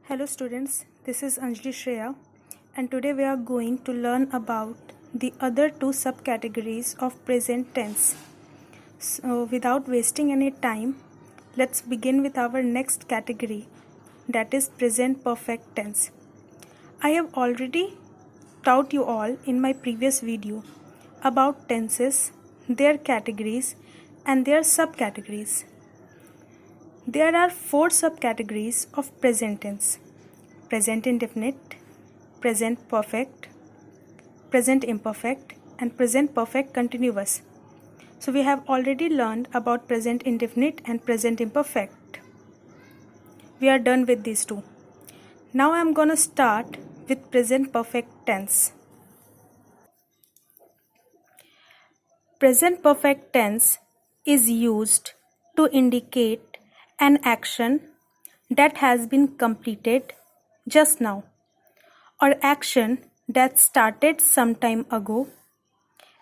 Hello students, this is Anjali Shreya and today we are going to learn about the other two subcategories of present tense. So without wasting any time, let's begin with our next category, that is present perfect tense. I have already taught you all in my previous video about tenses, their categories and their subcategories. There are four subcategories of present tense: present indefinite, present perfect, present imperfect, and present perfect continuous. So we have already learned about present indefinite and present imperfect. We are done with these two. Now I am going to start with present perfect tense. Present perfect tense is used to indicate an action that has been completed just now, or action that started some time ago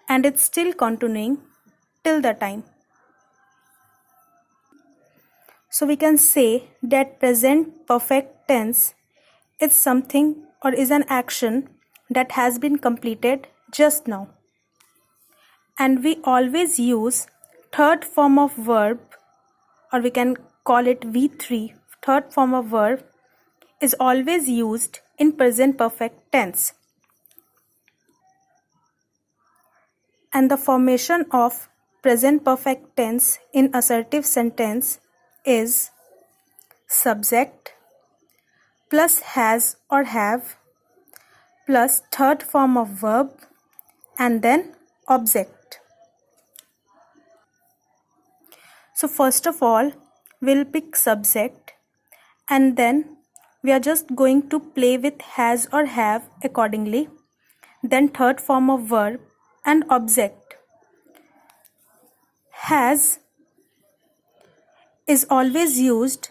and it's still continuing till the time. So we can say that present perfect tense is something or is an action that has been completed just now. And we always use third form of verb, or we can call it V3, third form of verb is always used in present perfect tense. And the formation of present perfect tense in assertive sentence is subject plus has or have plus third form of verb and then object. So first of all, we'll pick subject and then we are just going to play with has or have accordingly, then third form of verb and object. Has is always used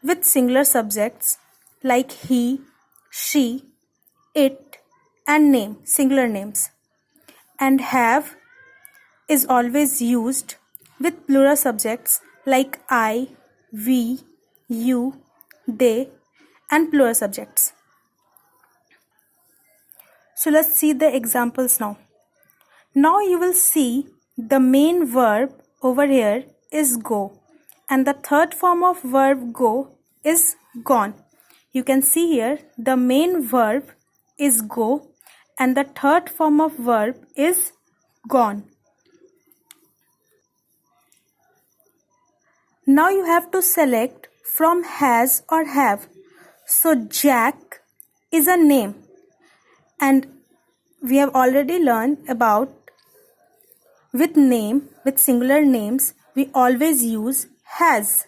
with singular subjects like he, she, it and name, singular names. And have is always used with plural subjects like I, we, you, they and plural subjects. So let's see the examples now. Now you will see the main verb over here is go and the third form of verb go is gone. You can see here the main verb is go and the third form of verb is gone. Now you have to select from has or have. So Jack is a name and we have already learned about with name, with singular names, we always use has.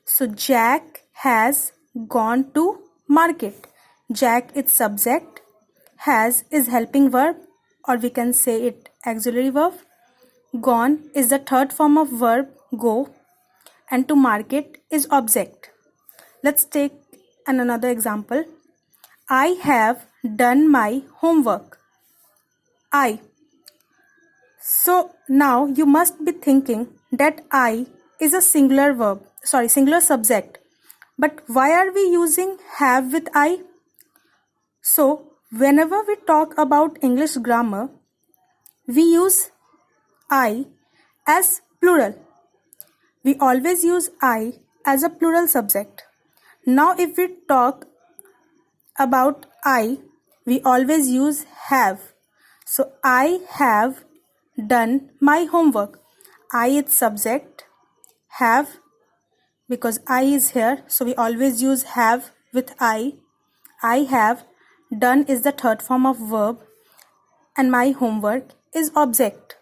So Jack has gone to market. Jack is subject, has is helping verb or we can say it auxiliary verb. Gone is the third form of verb go and to market is object. Let's take another example. I have done my homework. I. So now you must be thinking that I is a singular subject. But why are we using have with I? So whenever we talk about English grammar, we use I as plural. We always use I as a plural subject. Now if we talk about I, we always use have. So I have done my homework. I is subject, have because I is here, so we always use have with I. I have done is the third form of verb and my homework is object.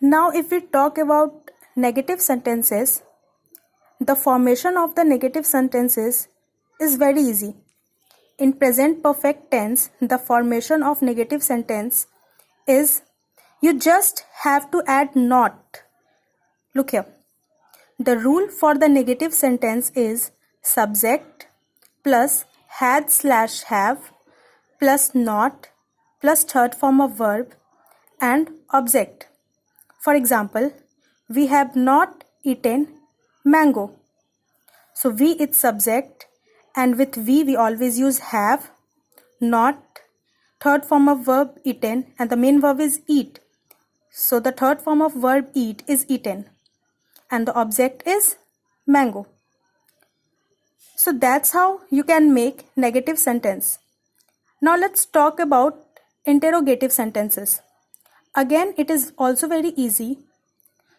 Now if we talk about negative sentences, the formation of the negative sentences is very easy. In present perfect tense, the formation of negative sentence is you just have to add not. Look here. The rule for the negative sentence is subject plus had/have plus not plus third form of verb and object. For example, we have not eaten mango. So we is subject, and with we always use have, not, third form of verb eaten, and the main verb is eat. So the third form of verb eat is eaten, and the object is mango. So that's how you can make negative sentence. Now let's talk about interrogative sentences. Again, it is also very easy.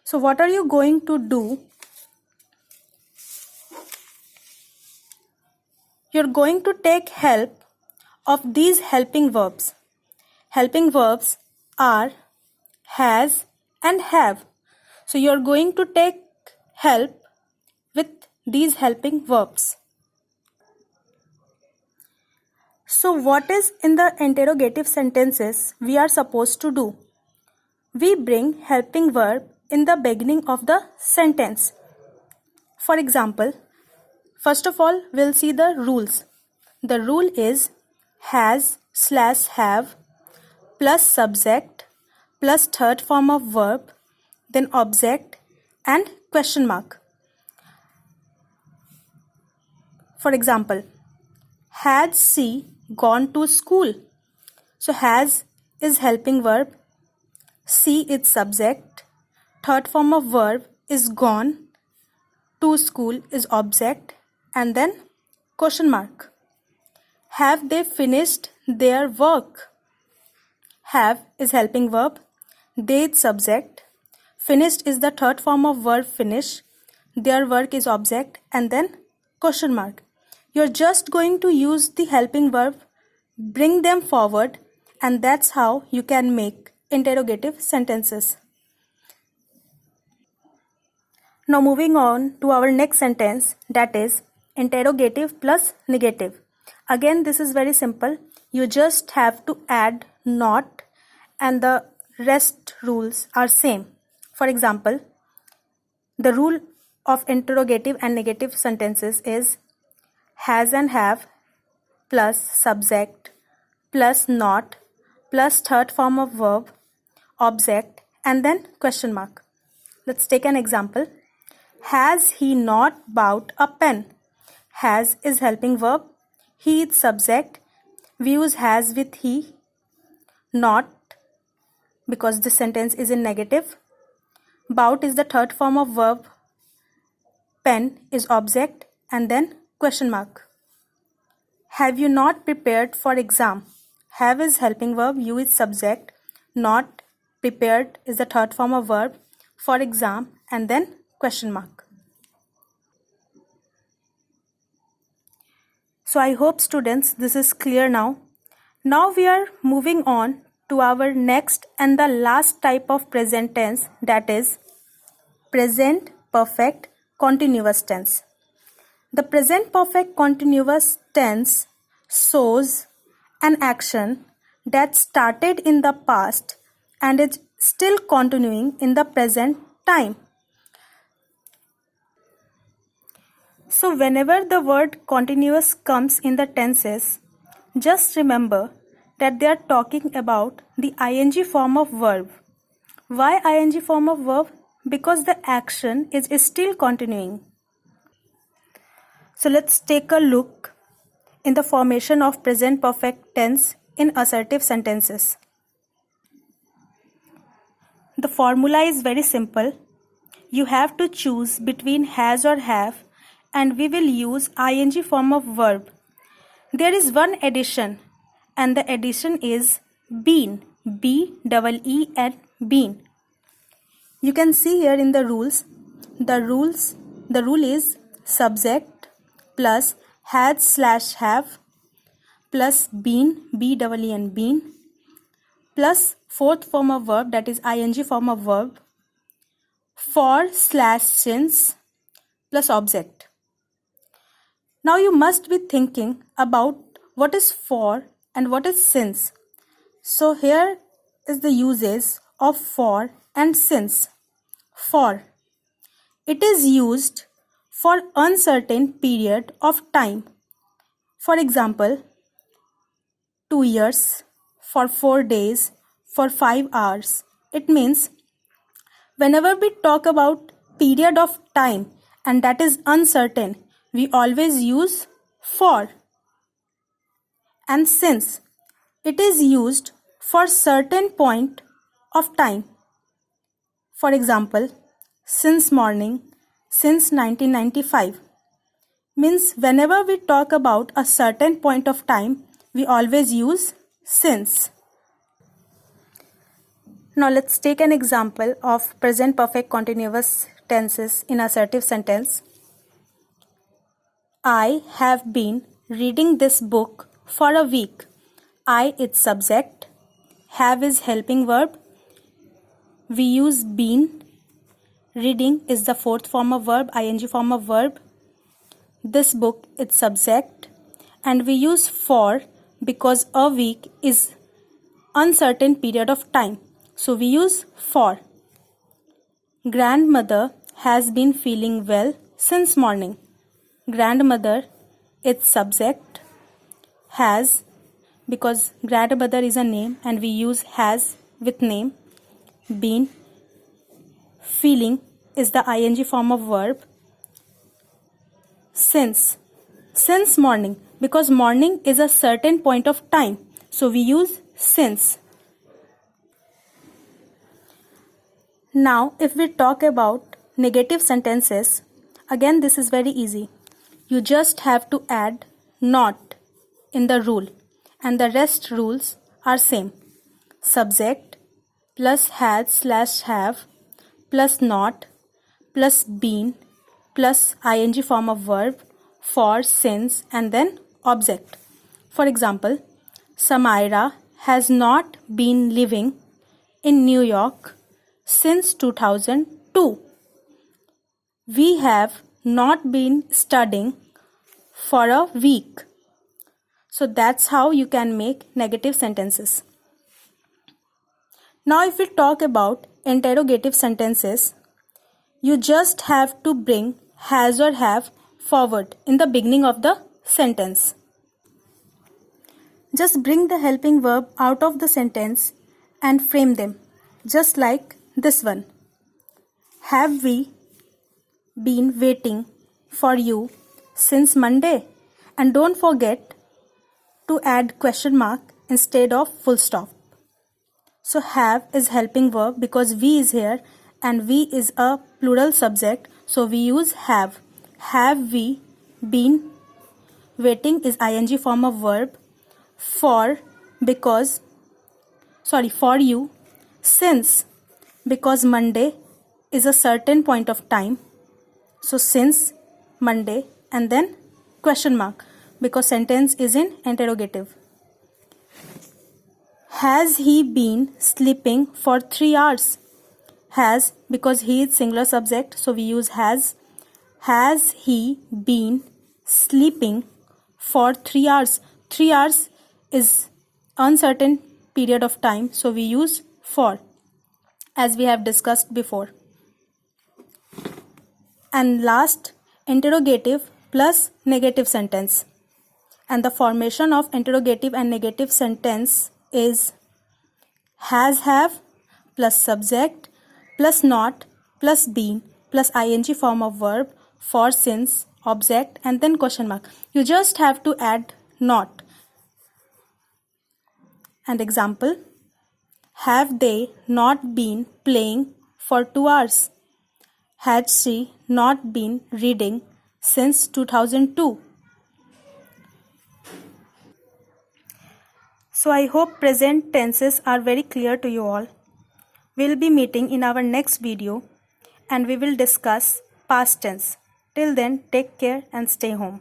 So what are you going to do? You're going to take help of these helping verbs. Helping verbs are has and have. So you're going to take help with these helping verbs. So what is in the interrogative sentences we are supposed to do? We bring helping verb in the beginning of the sentence. For example, first of all, we'll see the rules. The rule is has/have plus subject plus third form of verb, then object and question mark. For example, had she gone to school? So has is helping verb, she is subject, third form of verb is gone, to school is object, and then question mark. Have they finished their work? Have is helping verb, they is subject, finished is the third form of verb finish, their work is object, and then question mark. You're just going to use the helping verb, bring them forward, and that's how you can make interrogative sentences. Now moving on to our next sentence, that is interrogative plus negative. Again, this is very simple. You just have to add not and the rest rules are same. For example, the rule of interrogative and negative sentences is has and have plus subject plus not plus third form of verb, object, and then question mark. Let's take an example. Has he not bought a pen? Has is helping verb, he is subject, we use has with he, not because this sentence is in negative. Bout is the third form of verb, pen is object, and then question mark. Have you not prepared for exam? Have is helping verb, you is subject, not prepared is the third form of verb, for exam, and then question mark. So I hope students this is clear now. Now we are moving on to our next and the last type of present tense, that is present perfect continuous tense. The present perfect continuous tense shows an action that started in the past and is still continuing in the present time. So whenever the word continuous comes in the tenses, just remember that they are talking about the ing form of verb. Why ing form of verb? Because the action is still continuing. So let's take a look in the formation of present perfect tense in assertive sentences. The formula is very simple. You have to choose between has or have, and we will use ing form of verb. There is one addition, and the addition is been, B-E-E-N, been. You can see here in the rules, the rule is subject plus had/have plus been, B-E-E-N, been, plus fourth form of verb, that is ing form of verb, for/since plus object. Now you must be thinking about what is for and what is since. So here is the uses of for and since. For, it is used for uncertain period of time. For example, 2 years, for 4 days, for 5 hours. It means whenever we talk about period of time and that is uncertain, we always use for. And since, it is used for certain point of time. For example, since morning, since 1995. Means whenever we talk about a certain point of time, we always use since. Now let's take an example of present perfect continuous tenses in assertive sentence. I have been reading this book for a week. I is subject, have is helping verb, we use been, reading is the fourth form of verb, ing form of verb, this book is subject, and we use for because a week is uncertain period of time. So we use for. Grandmother has been feeling well since morning. Grandmother is subject, has because grandmother is a name and we use has with name. Been, feeling is the ing form of verb. Since morning because morning is a certain point of time. So we use since. Now, if we talk about negative sentences, again this is very easy. You just have to add not in the rule and the rest rules are same. Subject plus had/have plus not plus been plus ing form of verb, for, since, and then object. For example, Samaira has not been living in New York since 2002. We have not been studying for a week. So that's how you can make negative sentences. Now if we talk about interrogative sentences, you just have to bring has or have forward in the beginning of the sentence. Just bring the helping verb out of the sentence and frame them, just like this one. Have we been waiting for you since Monday? And don't forget to add question mark instead of full stop. So have is helping verb because we is here and we is a plural subject, so we use have. Have we been waiting is ing form of verb. For you. Since because Monday is a certain point of time, so since Monday, and then question mark because sentence is in interrogative. Has he been sleeping for 3 hours? Has because he is singular subject, so we use has. Has he been sleeping for 3 hours? 3 hours is uncertain period of time, so we use for, as we have discussed before. And last, interrogative plus negative sentence. And the formation of interrogative and negative sentence is has, have plus subject plus not plus been plus ing form of verb, for, since, object, and then question mark. You just have to add not. And example, have they not been playing for 2 hours? Had she not been reading since 2002? So I hope present tenses are very clear to you all. We'll be meeting in our next video and we will discuss past tense. Till then, take care and stay home.